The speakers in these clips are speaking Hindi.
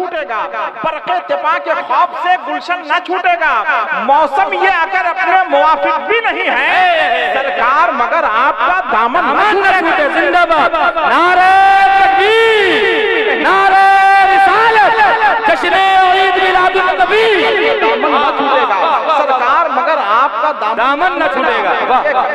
छूटेगा, बरक़े तिपा के खौफ से गुलशन न छूटेगा। मौसम ये अगर अपने मुवाफिक भी नहीं है सरकार, मगर आपका दामन न छूटे। जिंदाबाद, नारे तकबीर, नारे रिसालत, जश्न ईद मिलादुन नबी। दामन न छूटेगा सरकार, मगर आपका दामन न छूटेगा।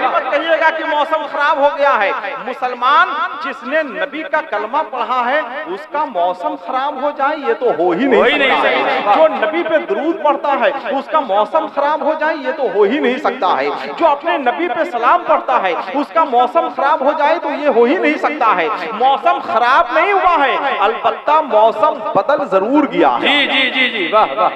मत कहिएगा कि मौसम खराब हो गया है। मुसलमान जिसने नबी का कलमा पढ़ा है उसका मौसम खराब हो जाए ये तो हो ही नहीं सकता। जो नबी पे दरूद पढ़ता है उसका मौसम खराब हो जाए ये तो हो ही नहीं सकता है। जो अपने नबी पे सलाम पढ़ता है उसका मौसम खराब हो जाए तो ये हो ही नहीं सकता है। मौसम खराब नहीं हुआ है, अलबत्ता मौसम बदल जरूर गया है। जी जी जी जी, वाह वाह।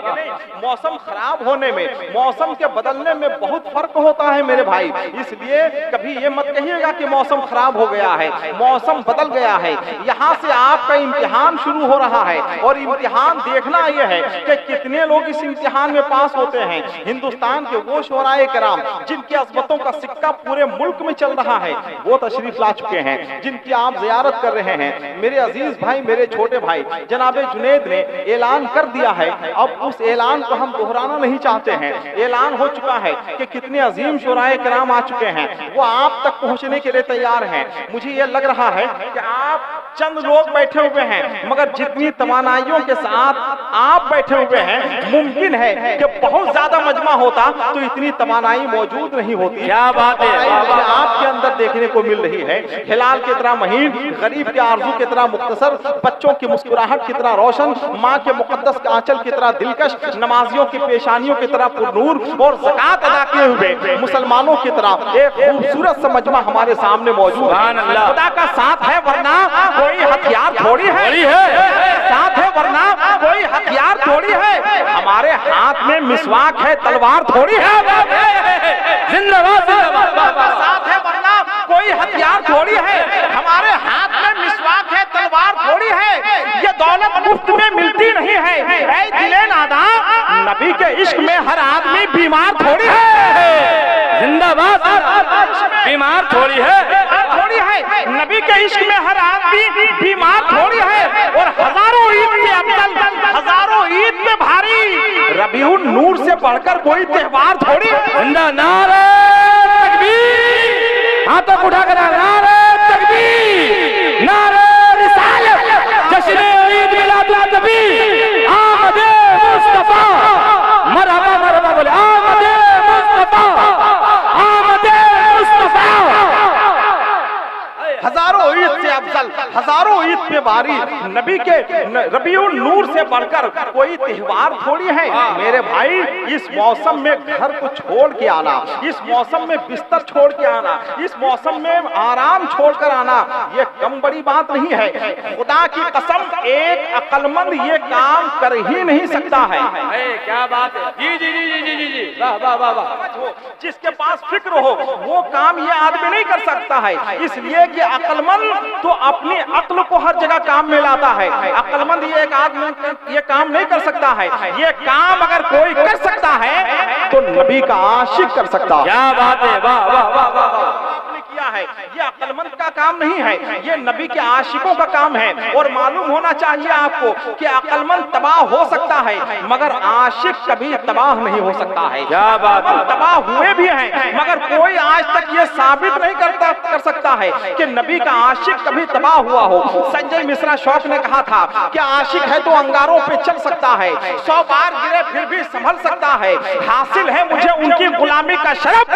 मौसम खराब होने में, मौसम के बदलने में बहुत फर्क होता है मेरे भाई। इसलिए कभी ये मत कहिएगा कि मौसम खराब हो गया है, मौसम बदल गया है। यहाँ से आपका इम्तिहान शुरू हो रहा है और इम्तिहान देखना यह है कि कितने लोग इस इम्तिहान में पास होते हैं। हिंदुस्तान के वो शोराए कराम जिनकी अज़मतों का सिक्का पूरे मुल्क में चल रहा है वो तशरीफ ला चुके हैं, जिनकी आप ज़ियारत कर रहे हैं। मेरे अजीज भाई, मेरे छोटे भाई जनाब जुनैद ने ऐलान कर दिया है, अब उस ऐलान को हम दोहराना नहीं चाहते हैं। ऐलान हो चुका है कि कितने अजीम शोराए कराम आ चुके हैं, वो आप तक पहुंचने के लिए तैयार हैं। मुझे ये लग रहा है कि आप चंद लोग बैठे हुए हैं, मगर जितनी तवानाइयों के साथ आप बैठे हुए हैं मुमकिन है कि बहुत ज्यादा मजमा होता तो इतनी तवानाई मौजूद नहीं होती। क्या बात है, आपके अंदर देखने को मिल रही है। हिलाल की तरह महीन, गरीब के आरजू की तरह मुख्तसर, बच्चों की मुस्कुराहट की तरह रोशन, माँ के मुकद्दस आंचल की तरह दिलकश, नमाजियों की पेशानियों की तरह पुरनूर और ज़कात अदा किए हुए मुसलमानों की तरह एक खूबसूरत सा मजमा हमारे सामने मौजूद है। खुदा का साथ है वरना कोई हथियार थोड़ी है, साथ है वरना कोई हथियार थोड़ी है। हमारे हाथ में मिसवाक है, तलवार थोड़ी है। जिंदाबाद, साथ है वरना कोई हथियार थोड़ी है। हमारे हाथ में मिसवाक है, तलवार थोड़ी है। ये दौलत मुफ्त में मिलती नहीं है। ऐ दिले नादा, नबी के इश्क में हर आदमी बीमार थोड़ी है। जिंदाबाद, बीमार थोड़ी है, थोड़ी है। नबी के इश्क में हर आदमी बीमार थोड़ी है। और हजारों ईद से अफजल, हजारों ईद में भारी रबीउन नूर से बढ़कर कोई त्योहार थोड़ी है। जिंदा, नारे तकबीर, हाथों को उठा कर नारे तकबीर, नारे रिसालत, जश्न ईद मिलादुन नबी, आमद मुस्तफा, मरहबा मरहबा बोले, आमद मुस्तफा, आमद मुस्तफा। हजारों ईद से अफजल, हजारों ईद में भारी नबी के रबीउन नूर से बढ़कर कोई त्योहार थोड़ी है। मेरे भाई, इस मौसम में घर को छोड़ के आना, इस मौसम में बिस्तर छोड़ के आना, इस मौसम में आराम छोड़कर आना, ये कम बड़ी बात नहीं है। खुदा की कसम, एक अक्लमंद ये काम कर ही नहीं सकता है। क्या बात है, जी जी जी जी जी जी, वाह वाह वाह वाह। जिसके पास फिक्र हो वो काम ये आदमी नहीं कर सकता है। इसलिए कि अक्लमंद तो अपनी अक्ल को हर जगह काम में लाता है। अक्लमंद ये एक आदमी ये काम नहीं कर सकता है। ये काम अगर कोई कर सकता है तो नबी का आशिक कर सकता है। क्या बात है, वाह वाह वाह वाह। आपने किया है, ये अक्लमंद का काम नहीं है, ये नबी के आशिकों का काम है। और मालूम होना चाहिए आपको कि अक्लमंद तबाह हो सकता है मगर आशिक कभी तबाह नहीं हो सकता है। क्या बात है, तबाह हुए भी हैं मगर कोई आज तक ये साबित नहीं कर सकता है कि नबी का आशिक कभी तबाह हुआ हो। संजय मिश्रा शौक ने कहा था कि आशिक है तो अंगारों पे चल सकता है, 100 बार गिरे फिर भी संभल सकता है। हासिल है मुझे उनकी गुलामी का शरफ,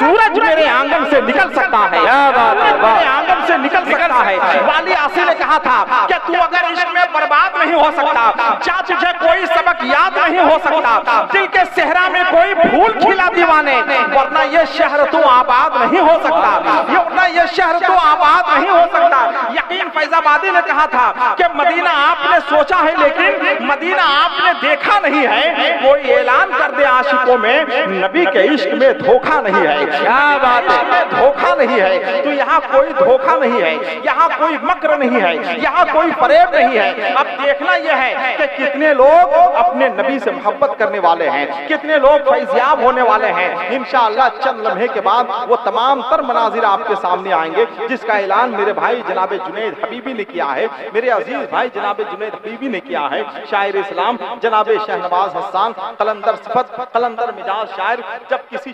सूरज मेरे आंगन से निकल सकता है, मेरे आंगन से निकल सकता है। वाली आसी ने कहा था कि तू अगर इश्क में बर्बाद नहीं हो सकता, जा तुझे कोई सबक याद नहीं हो सकता, दिल के सेहरा में कोई फूल खिला दीवाने, वरना ये शहर तो आबाद नहीं हो सकता, वरना ये शहर तो आबाद नहीं हो सकता। यकीन फैजाबादी ने कहा था कि मदीना आपने सोचा है लेकिन मदीना आपने देखा नहीं है। कोई ऐलान कर दे आशिकों में, नबी के इश्क में धोखा नहीं है। क्या बात है, धोखा नहीं है। तो यहाँ कोई धोखा नहीं है, यहाँ कोई मक्र नहीं है, यहाँ कोई फरेब नहीं है। अब देखना यह है कि कितने लोग अपने नबी से मोहब्बत करने वाले हैं, कितने लोग फैज़याब होने वाले हैं। इंशाअल्लाह चंद लम्हे के बाद वो तमाम तर मनाजिर आपके सामने आएंगे जिसका ऐलान मेरे भाई जनाब जुनैद जुनैद हबीबी ने किया है, मेरे अजीज भाई जनाब जुनैद हबीबी ने किया है। शायर इस्लाम जनाब शहनवाज हसन कलंदर सिफत कलंदर मिजाज शायर जब किसी